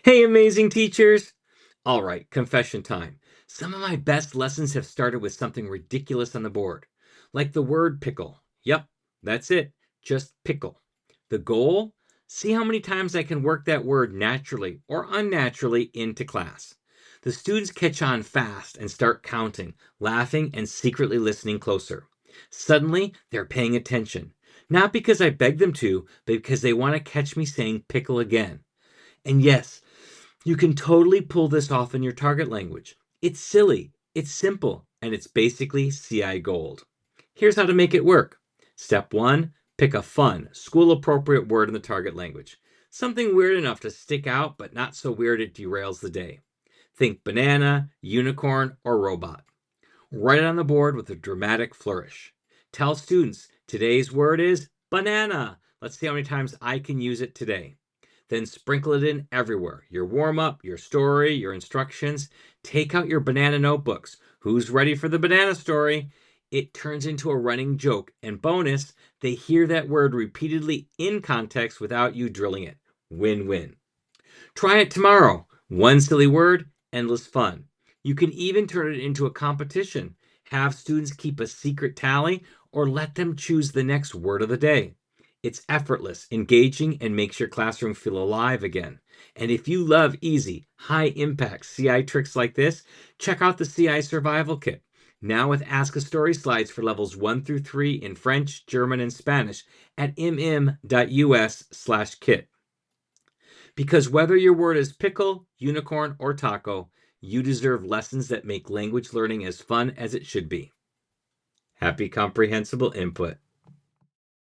Hey, amazing teachers! All right, confession time. Some of my best lessons have started with something ridiculous on the board, like the word pickle. Yep, that's it, just pickle. The goal? See how many times I can work that word naturally or unnaturally into class. The students catch on fast and start counting, laughing, and secretly listening closer. Suddenly, they're paying attention. Not because I begged them to, but because they want to catch me saying pickle again. And yes, you can totally pull this off in your target language. It's silly, it's simple, and it's basically CI gold. Here's how to make it work. Step one, pick a fun, school appropriate word in the target language. Something weird enough to stick out, but not so weird it derails the day. Think banana, unicorn, or robot. Write it on the board with a dramatic flourish. Tell students today's word is banana. Let's see how many times I can use it today. Then sprinkle it in everywhere. Your warm up, your story, your instructions. Take out your banana notebooks. Who's ready for the banana story? It turns into a running joke. And bonus, they hear that word repeatedly in context without you drilling it. Win win. Try it tomorrow. One silly word, endless fun. You can even turn it into a competition. Have students keep a secret tally or let them choose the next word of the day. It's effortless, engaging, and makes your classroom feel alive again. And if you love easy, high impact CI tricks like this, check out the CI Survival Kit. Now with Ask a Story slides for levels 1 through 3 in French, German, and Spanish at mm.us/kit. Because whether your word is pickle, unicorn, or taco, you deserve lessons that make language learning as fun as it should be. Happy comprehensible input.